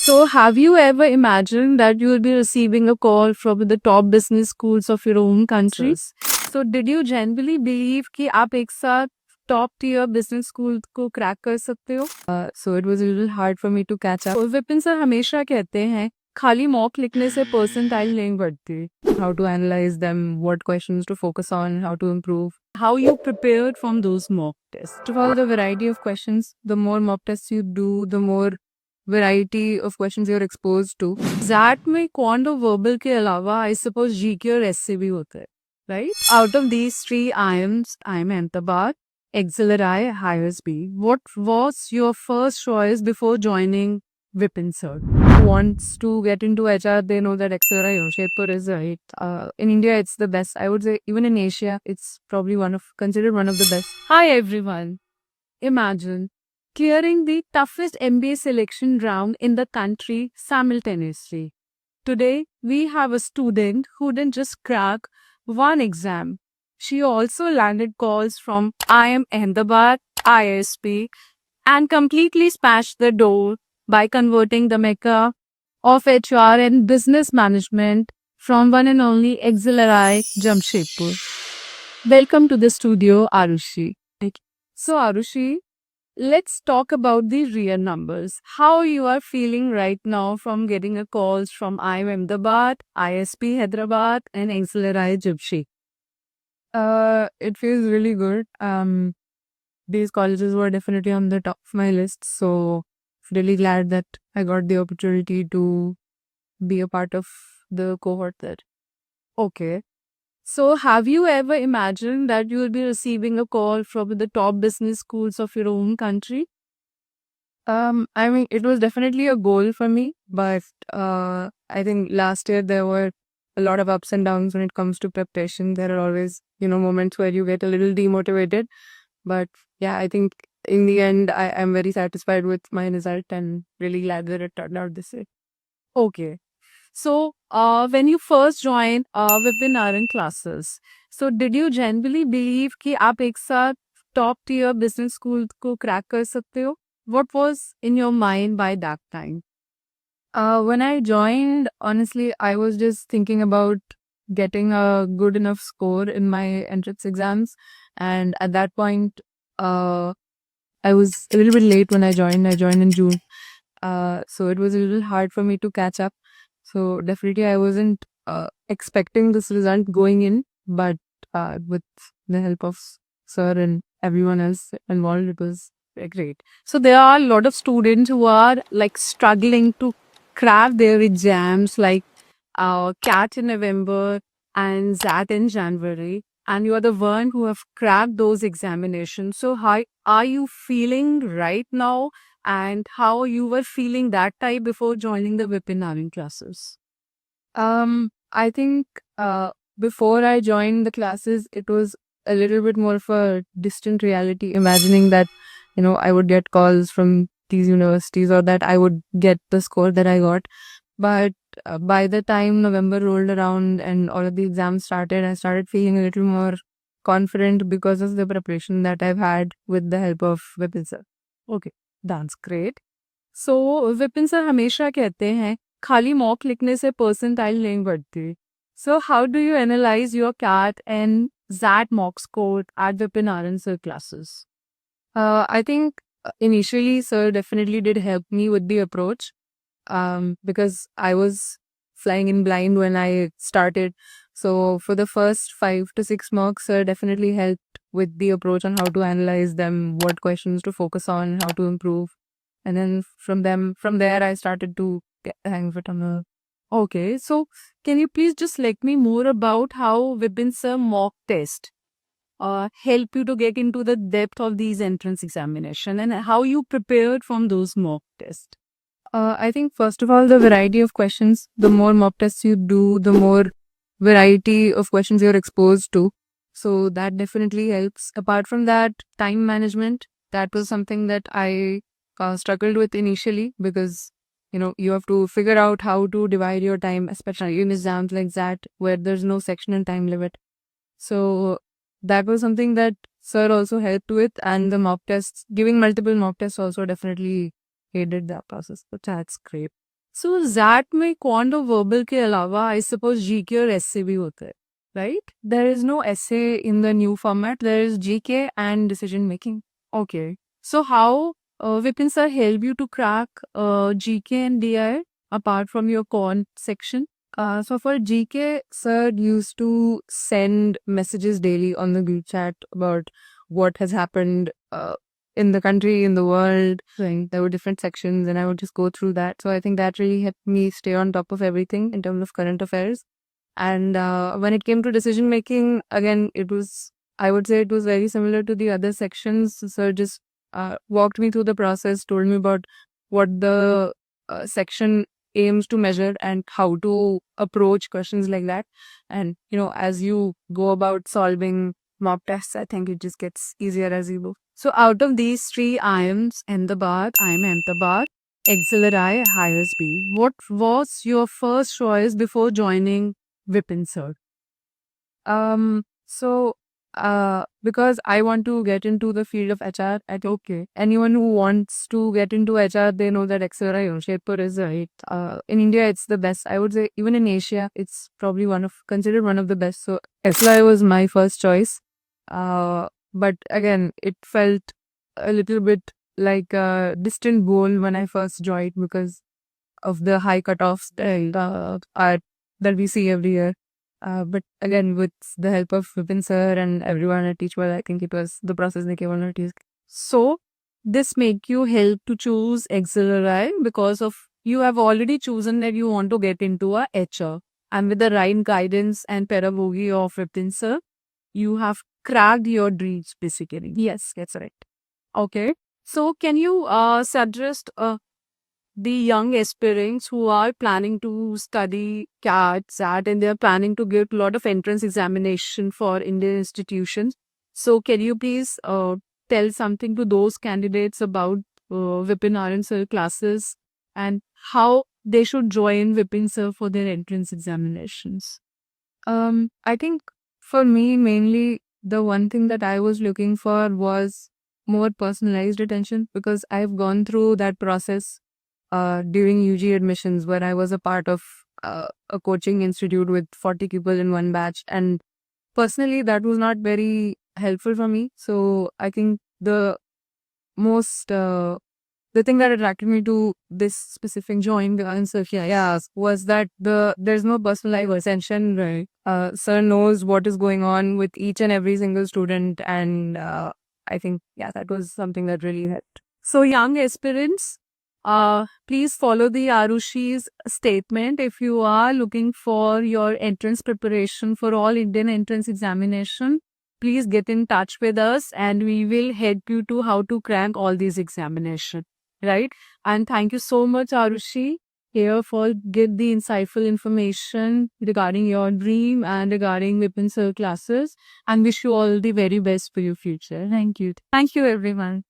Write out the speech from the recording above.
So, have you ever imagined that you will be receiving a call from the top business schools of your own country? So, did you genuinely believe कि आप एक साथ top tier business school को crack कर सकते हो? So it was a little hard for me to catch up. Vipin sir हमेशा कहते हैं खाली मॉक लिखने से परसेंटाइल नहीं बढ़ती. How to analyze them, what questions to focus on, how to improve. How you prepared from those mock tests? First of all, the variety of questions, the more mock tests you do, the more variety of questions you're exposed to. Zat में quant और verbal के अलावा I suppose GK और essay भी होते हैं, right? Out of these three IIMs, IIM Ahmedabad, XLRI, HIRSB, what was your first choice before joining Vipin sir? Who wants to get into HR, they know that XLRI Jamshedpur is right. In India, it's the best. I would say even in Asia, it's probably considered one of the best. Hi everyone. Imagine clearing the toughest MBA selection round in the country simultaneously. Today, we have a student who didn't just crack one exam. She also landed calls from IIM Ahmedabad, ISP, and completely smashed the door by converting the mecca of HR and business management from one and only XLRI Jamshedpur. Welcome to the studio, Arushi. So, Arushi, let's talk about the real numbers. How you are feeling right now from getting a calls from IIM Ahmedabad, ISP Hyderabad, and XLRI Jamshedpur? It feels really good. These colleges were definitely on the top of my list, so really glad that I got the opportunity to be a part of the cohort there. Okay. So, have you ever imagined that you will be receiving a call from the top business schools of your own country? I mean, it was definitely a goal for me, but I think last year there were a lot of ups and downs when it comes to preparation. There are always, moments where you get a little demotivated. But yeah, I think in the end, I am very satisfied with my result and really glad that it turned out this way. Okay. So, when you first joined webinaring classes, so did you genuinely believe कि आप एक साथ top tier business school को crack कर सकते हो? What was in your mind by that time? When I joined, honestly, I was just thinking about getting a good enough score in my entrance exams. And at that point, I was a little bit late when I joined. I joined in June. So it was a little hard for me to catch up. So definitely I wasn't expecting this result going in, but with the help of sir and everyone else involved, it was great. So there are a lot of students who are like struggling to crack their exams, like CAT in November and ZAT in January, and you are the one who have cracked those examinations. So how are you feeling right now, and how you were feeling that time before joining the webinaring classes? I think before I joined the classes, it was a little bit more of a distant reality, imagining that, I would get calls from these universities or that I would get the score that I got. But by the time November rolled around and all of the exams started, I started feeling a little more confident because of the preparation that I've had with the help of Vipin sir. Okay, that's great. So Vipin sir हमेशा कहते हैं खाली mock लिखने से percentile नहीं बढ़ती. So how do you analyze your CAT and ZAT mock score at Vipin Anand sir classes? I think initially sir definitely did help me with the approach because I was flying in blind when I started. So for the first 5 to 6 mocks, sir definitely helped with the approach on how to analyze them, what questions to focus on, how to improve. And then from there, I started to get the hang of it on the. Okay, so can you please just let me more about how Vipin sir mock test help you to get into the depth of these entrance examination and how you prepared from those mock tests? I think first of all, the variety of questions, the more mock tests you do, the more variety of questions you're exposed to. So that definitely helps. Apart from that, time management, that was something that I struggled with initially because, you have to figure out how to divide your time, especially in exams like that, where there's no sectional time limit. So that was something that sir also helped with, and the mock tests, giving multiple mock tests also definitely aided that process. But that's great. So ZAT में quant और verbal के अलावा I suppose GK और essay भी होता है, right? There is no essay in the new format. There is GK and decision making. Okay. So how Vipin sir help you to crack GK and DI apart from your quant section? So for GK, sir used to send messages daily on the group chat about what has happened in the country, in the world. Right. There were different sections, and I would just go through that. So I think that really helped me stay on top of everything in terms of current affairs. And when it came to decision making, again, I would say it was very similar to the other sections. Sir just walked me through the process, told me about what the section aims to measure and how to approach questions like that. And, as you go about solving mock tests, I think it just gets easier as you go. So out of these three IIMs, Ahmedabad, Acceleri, HISB, what was your first choice before joining Vipin sir? So because I want to get into the field of HR, okay. Anyone who wants to get into HR, they know that Acceleri Jamshedpur is right. In India, it's the best. I would say even in Asia, it's probably considered one of the best. So Acceleri was my first choice. But again, it felt a little bit like a distant goal when I first joined because of the high cutoffs that we see every year. But again, with the help of Vipin sir and everyone at Teachwell, I think it was the process they came on notice. So, this make you help to choose Acceleri because of you have already chosen that you want to get into a HR. And with the right guidance and pedagogy of Vipin sir, you have cracked your dreams basically. Yes, that's right. Okay. So, can you suggest the young aspirants who are planning to study CAT, SAT, and they're planning to give a lot of entrance examination for Indian institutions. So, can you please tell something to those candidates about Vipin Aryan sir classes and how they should join Vipin sir for their entrance examinations? I think for me, mainly the one thing that I was looking for was more personalized attention because I've gone through that process during UG admissions where I was a part of a coaching institute with 40 people in one batch. And personally, that was not very helpful for me. So I think most, the thing that attracted me to this specific join, the answer, yeah, was that there's no personalized attention. Right. Sir knows what is going on with each and every single student. And I think, that was something that really helped. So young aspirants, please follow the Arushi's statement. If you are looking for your entrance preparation for all Indian entrance examination, please get in touch with us and we will help you to how to crank all these examinations. Right? And thank you so much, Arushi, here for give the insightful information regarding your dream and regarding Vipin sir classes. And wish you all the very best for your future. Thank you. Thank you, everyone.